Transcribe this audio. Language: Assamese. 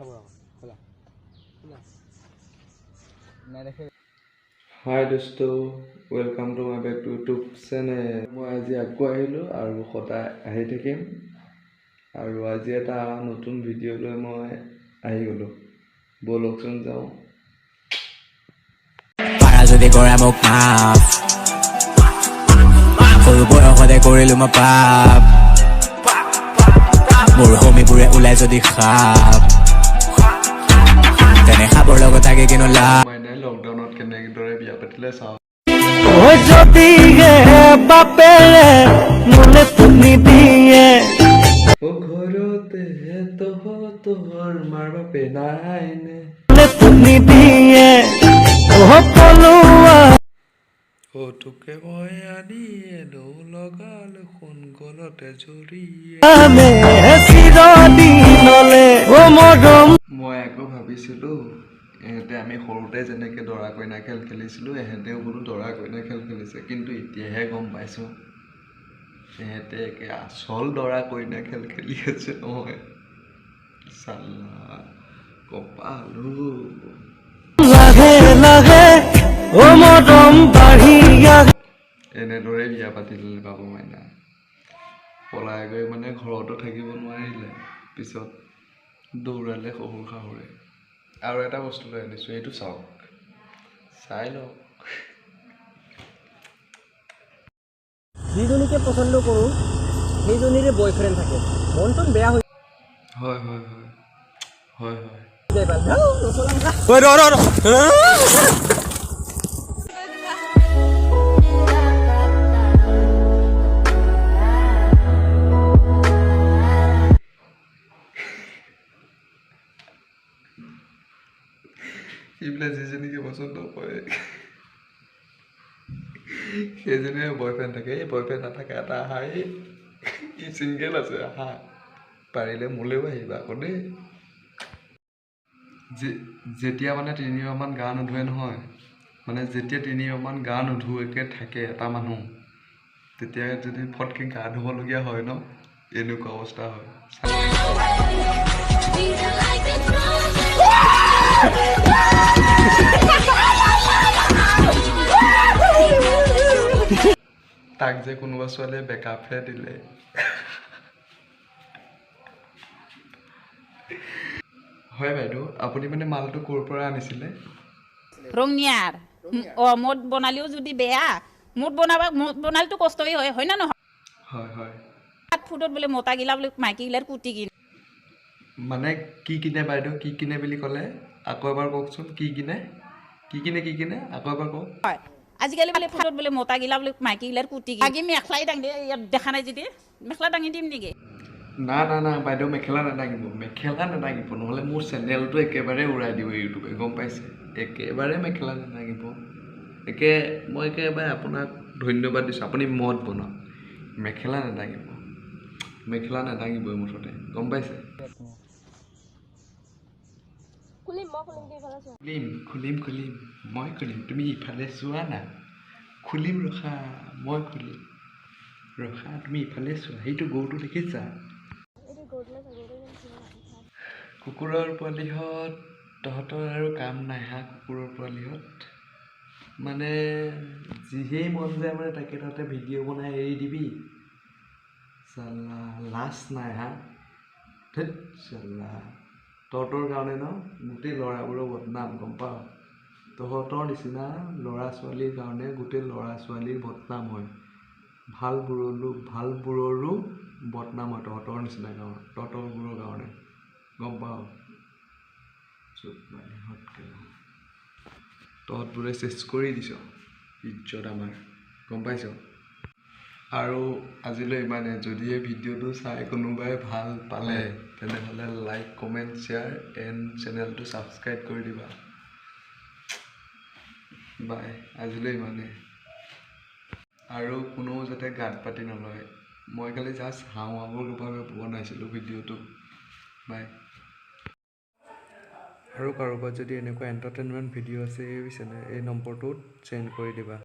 Hi dosto, welcome to my back to YouTube channel. মই আজি আকৌ আহিলোঁ আৰু সদায় আহি থাকিম আৰু আজি এটা নতুন ভিডিঅ' লৈ মই আহি গ'লোঁ বলকচোন যাওঁ পাৰা যদি কৰা মোক মাফ সৰু বয়সতে কৰিলোঁ মই পাপ মোৰ হমিবোৰে ওলাই যদি খাপ তেনে খাবৰ লগত থাকে কিন্তু লাভ মানে লকডাউনত কেনেদৰে বিয়া পাতিলে চাওঁ যদিহে বাপেৰে মোলে তুমি দিয়ে ঘৰতে তহঁতৰ মাৰ বাপে নাইনে তুমি দিয়ে তোকে মই আনি এনো লগাল সোণ গলতে জড়িয়ে মই আকৌ ভাবিছিলোঁ এহেঁতে আমি সৰুতে যেনেকৈ দৰা কইনা খেল খেলিছিলোঁ এহেঁতেও বোলো দৰা কইনা খেল খেলিছে কিন্তু এতিয়াহে গম পাইছোঁ এহেঁতে একে আচল দৰা কইনা খেল খেলি আছে নহয় চাল্লা কপালো এনেদৰে বিয়া পাতিলে বাবু মাইনা পলাই গৈ মানে ঘৰতো থাকিব নোৱাৰিলে পিছত দৌৰালে শহুৰ শাহুৰে আৰু এটা বস্তু লৈ আনিছোঁ এইটো চাওক চাই লওক যিজনীকে পচন্দ কৰোঁ সেইজনীৰে বয়ফ্ৰেণ্ড থাকে মনটো বেয়া হৈ হয় হয় হয় হয় হয় সেইবিলাক যিজনীকে পচন্দ কৰে সেইজনীয়ে বয়ফ্ৰেণ্ড থাকে এই বয়ফ্ৰেণ্ড নাথাকে এটা আহা এই ছিংগেল আছে আহা পাৰিলে মোলৈও আহিবা আকৌ দেই যেতিয়া মানে 3 মাহমান গা নোধোৱে নহয় মানে যেতিয়া 3 মাহমান গা নোধোৱাকৈ থাকে এটা মানুহ তেতিয়া যদি ফটকৈ গা ধুবলগীয়া হয় ন এনেকুৱা অৱস্থা হয় তাক যে কোনোবা ছোৱালীয়ে বেকআপহে দিলে হয় বাইদেউ আপুনি মানে মালটো ক'ৰ পৰা আনিছিলে ৰঙিয়াৰ মদ বনালেও যদি বেয়া মদ বনালেতো কষ্টই হয় হয় না নহয় হয় হয় ফুডত বোলে মতা গিলা বোলে মাইকী গিলাৰ কুটি কিনে মানে কি কিনে বাইদেউ কি কিনে বুলি ক'লে আকৌ এবাৰ কওকচোন কি কিনে আকৌ এবাৰ কওক হয় আজিকালি বোলে ফুডত বোলে মতা গিলা বোলে মাইকী গিলাৰ কুটি কিনে আগে মেখেলাই দাঙি ইয়াত দেখা নাই যদি মেখেলা দাঙি দিম নেকি না বাইদেউ মেখেলা নাদাঙিব নহ'লে মোৰ চেনেলটো একেবাৰে উৰাই দিব ইউটিউবে গম পাইছে একেবাৰে মেখেলা নাদাঙিব মই একেবাৰে আপোনাক ধন্যবাদ দিছোঁ আপুনি মদ বনাওক মেখেলা নাদাঙিবই মুঠতে গম পাইছে খুলিম মই খুলিম তুমি ইফালে চোৱা না খুলিম ৰখা মই খুলিম ৰখা তুমি ইফালে চোৱা সেইটো গৰুটো দেখিছা কুকুৰৰ পোৱালিহঁত তহঁতৰ আৰু কাম নাই হা কুকুৰৰ পোৱালিহঁত মানে যিহেই মন যায় মানে তাকে তহঁতে ভিডিঅ' বনাই এৰি দিবি চাল্লা লাজ নাই হা ধেৎ চাল্লা তহঁতৰ কাৰণে ন গোটেই ল'ৰাবোৰৰ বদনাম গম পাৱ তহঁতৰ নিচিনা ল'ৰা ছোৱালীৰ কাৰণে গোটেই ল'ৰা ছোৱালীৰ বদনাম হয় ভালবোৰৰো বদনাম হয় তহঁতৰ নিচিনা তহঁতৰবোৰৰ কাৰণে গম পাৱ তহঁতবোৰে চেষ্টা কৰি দিছ ইজ্জত আমাৰ গম পাইছ আৰু আজিলৈ ইমানে যদিহে ভিডিঅ'টো চাই কোনোবাই ভাল পালে তেনেহ'লে লাইক কমেণ্ট শ্বেয়াৰ এণ্ড চেনেলটো ছাবস্ক্ৰাইব কৰি দিবা বাই আজিলৈ ইমানে আৰু কোনো যাতে গাত পাতি নলয় মই খালি জাষ্ট হাওঁবোৰ বাবে বনাইছিলোঁ ভিডিঅ'টো বাই আৰু কাৰোবাৰ যদি এনেকুৱা এণ্টাৰটেইনমেণ্ট ভিডিঅ' আছে এই নম্বৰটোত চেণ্ড কৰি দিবা